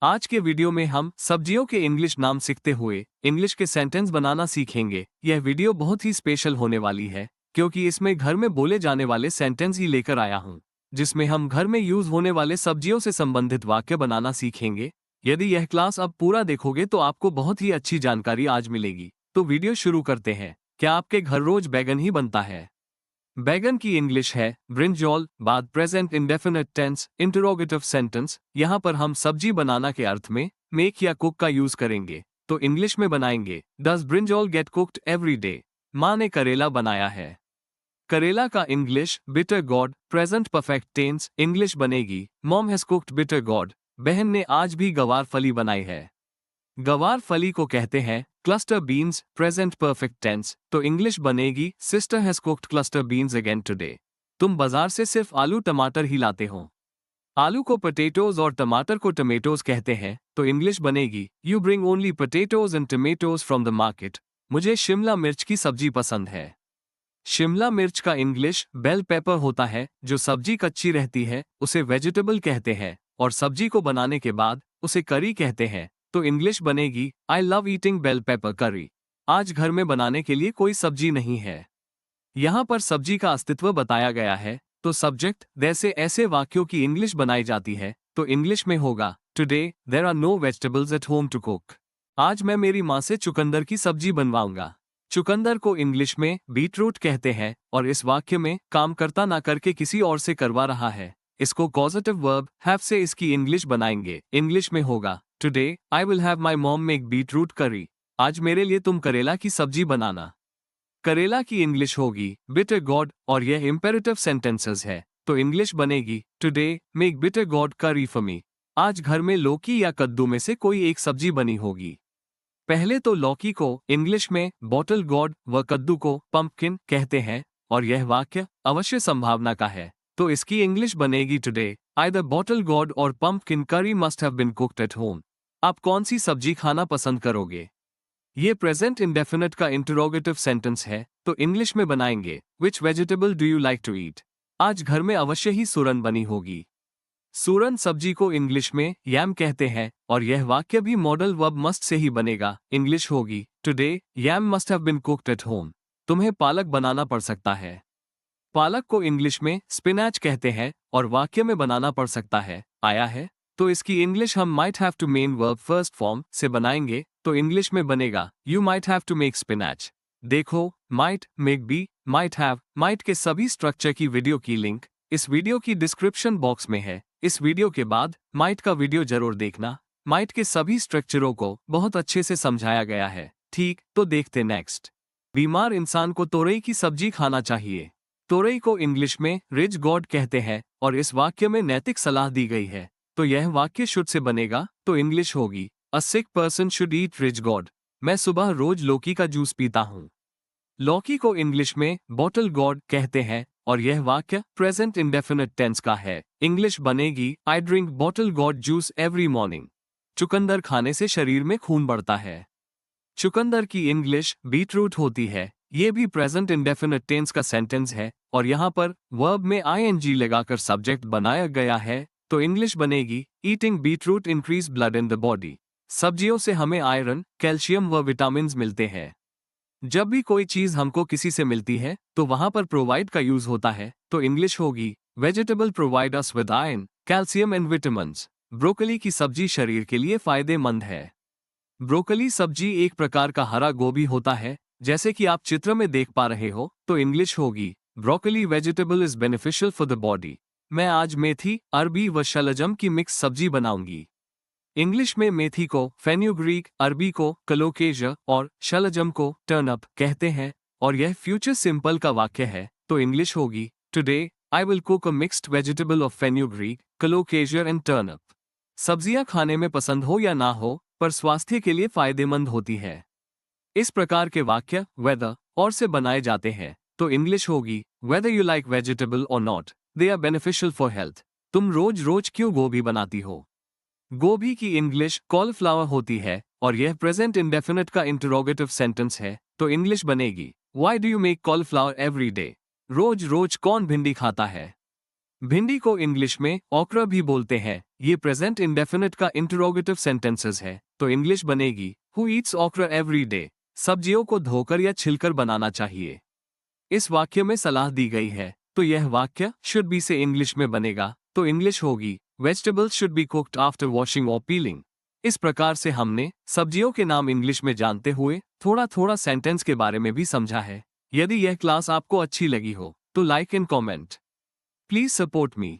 आज के वीडियो में हम सब्जियों के इंग्लिश नाम सीखते हुए इंग्लिश के सेंटेंस बनाना सीखेंगे। यह वीडियो बहुत ही स्पेशल होने वाली है क्योंकि इसमें घर में बोले जाने वाले सेंटेंस ही लेकर आया हूँ, जिसमें हम घर में यूज होने वाले सब्जियों से संबंधित वाक्य बनाना सीखेंगे। यदि यह क्लास अब पूरा देखोगे तो आपको बहुत ही अच्छी जानकारी आज मिलेगी। तो वीडियो शुरू करते हैं। क्या आपके घर रोज बैगन ही बनता है? बैगन की इंग्लिश है ब्रिंजॉल। बाद present indefinite tense interrogative sentence. यहाँ पर हम सब्जी बनाना के अर्थ में मेक या कुक का यूज करेंगे। तो इंग्लिश में बनाएंगे does brinjal get cooked every day. माँ ने करेला बनाया है। करेला का English bitter gourd. Present perfect tense English बनेगी mom has cooked bitter gourd. बहन ने आज भी गवार फली बनाई है। गवार फली को कहते हैं cluster beans. Present perfect tense तो इंग्लिश बनेगी sister has cooked cluster beans again today. तुम बाजार से सिर्फ आलू टमाटर ही लाते हो। आलू को पोटैटोज और टमाटर को टमेटोज कहते हैं तो इंग्लिश बनेगी you bring only potatoes and tomatoes from the market. मुझे शिमला मिर्च की सब्जी पसंद है। शिमला मिर्च का इंग्लिश बेल पेपर होता है। जो सब्जी कच्ची रहती है उसे वेजिटेबल कहते हैं और सब्जी को बनाने के बाद उसे करी कहते हैं तो इंग्लिश बनेगी I love eating bell pepper curry. आज घर में बनाने के लिए कोई सब्जी नहीं है। यहाँ पर सब्जी का अस्तित्व बताया गया है तो सब्जेक्ट जैसे ऐसे वाक्यों की इंग्लिश बनाई जाती है तो इंग्लिश में होगा today there are no vegetables at home to cook. आज मैं मेरी माँ से चुकंदर की सब्जी बनवाऊंगा। चुकंदर को इंग्लिश में बीटरूट कहते हैं और इस वाक्य में काम करता ना करके किसी और से करवा रहा है। इसको कॉजेटिव वर्ब हैव से इसकी इंग्लिश बनाएंगे। इंग्लिश में होगा today I will have my mom make beetroot करी। आज मेरे लिए तुम करेला की सब्जी बनाना। करेला की इंग्लिश होगी बिटर गॉड और यह इंपेरेटिव सेंटेंसेस है तो इंग्लिश बनेगी टुडे मेक बिटर गॉड करी फॉर मी। आज घर में लौकी या कद्दू में से कोई एक सब्जी बनी होगी। पहले तो लौकी को इंग्लिश में बॉटल गॉड व कद्दू को पंपकिन कहते हैं और यह वाक्य अवश्य संभावना का है तो इसकी इंग्लिश बनेगी टुडे आइदर बॉटल गॉड और pumpkin curry must have been cooked at home. आप कौन सी सब्जी खाना पसंद करोगे? ये प्रेजेंट इंडेफिनिट का इंटरोगेटिव सेंटेंस है तो इंग्लिश में बनाएंगे which vegetable do you like to eat. आज घर में अवश्य ही सूरन बनी होगी। सूरन सब्जी को इंग्लिश में यैम कहते हैं और यह वाक्य भी मॉडल वर्ब मस्ट से ही बनेगा। इंग्लिश होगी today yam must have been cooked at home. तुम्हें पालक बनाना पड़ सकता है। पालक को इंग्लिश में स्पिनैच कहते हैं और वाक्य में बनाना पड़ सकता है आया है तो इसकी इंग्लिश हम might have to main verb first form से बनाएंगे तो इंग्लिश में बनेगा you might have to make spinach. देखो might make be might have might के सभी स्ट्रक्चर की वीडियो की लिंक इस वीडियो की डिस्क्रिप्शन बॉक्स में है। इस वीडियो के बाद माइट का वीडियो जरूर देखना। माइट के सभी स्ट्रक्चरों को बहुत अच्छे से समझाया गया है। ठीक तो देखते नेक्स्ट। बीमार इंसान को तोरई की सब्जी खाना चाहिए। तोरई को इंग्लिश में रिच गॉड कहते हैं और इस वाक्य में नैतिक सलाह दी गई है तो यह वाक्य शुड से बनेगा तो इंग्लिश होगी a sick person should eat rich god. मैं सुबह रोज लौकी का जूस पीता हूँ। लौकी को इंग्लिश में बॉटल गॉड कहते हैं और यह वाक्य प्रेजेंट इंडेफिनिट टेंस का है। इंग्लिश बनेगी I drink bottle God juice every morning. चुकंदर खाने से शरीर में खून बढ़ता है। चुकंदर की इंग्लिश बीटरूट होती है। ये भी प्रेजेंट इंडेफिनिट टेंस का सेंटेंस है और यहाँ पर वर्ब में आईएनजी लगाकर सब्जेक्ट बनाया गया है तो इंग्लिश बनेगी eating beetroot increase blood in the body. सब्जियों से हमें आयरन कैल्शियम व विटामिन मिलते हैं। जब भी कोई चीज हमको किसी से मिलती है तो वहां पर प्रोवाइड का यूज होता है तो इंग्लिश होगी vegetable provide us with iron calcium and vitamins. Broccoli की सब्जी शरीर के लिए फायदेमंद है। ब्रोकली सब्जी एक प्रकार का हरा गोभी होता है जैसे कि आप चित्र में देख पा रहे हो तो इंग्लिश होगी broccoli vegetable is beneficial for the body. मैं आज मेथी अरबी व शलजम की मिक्स सब्जी बनाऊंगी। इंग्लिश में मेथी को फेन्यूग्रीक, अरबी को कलोकेशिया और शलजम को टर्नअप कहते हैं और यह फ्यूचर सिंपल का वाक्य है तो इंग्लिश होगी today I will cook a mixed vegetable of fenugreek, colocasia and turnip. सब्जियां खाने में पसंद हो या ना हो पर स्वास्थ्य के लिए फायदेमंद होती है। इस प्रकार के वाक्य वेदर और से बनाए जाते हैं तो इंग्लिश होगी whether you like vegetable or not they are beneficial for health. तुम रोज रोज क्यों गोभी बनाती हो? गोभी की इंग्लिश कॉलीफ्लावर होती है और यह प्रेजेंट इंडेफिनिट का इंटरोगेटिव सेंटेंस है तो इंग्लिश बनेगी why do you make cauliflower every day. रोज रोज कौन भिंडी खाता है? भिंडी को इंग्लिश में ओकरा भी बोलते हैं। ये प्रेजेंट इंडेफिनिट का इंटरोगेटिव सेंटेंसेस है, तो इंग्लिश बनेगी हु ईट्स ओकरा एवरी डे। सब्जियों को धोकर या छिलकर बनाना चाहिए। इस वाक्य में सलाह दी गई है, तो यह वाक्य शुड बी से इंग्लिश में बनेगा, तो इंग्लिश होगी vegetables should be cooked after washing और पीलिंग। इस प्रकार से हमने सब्जियों के नाम इंग्लिश में जानते हुए थोड़ा थोड़ा सेंटेंस के बारे में भी समझा है। यदि यह क्लास आपको अच्छी लगी हो तो like and comment. Please support me.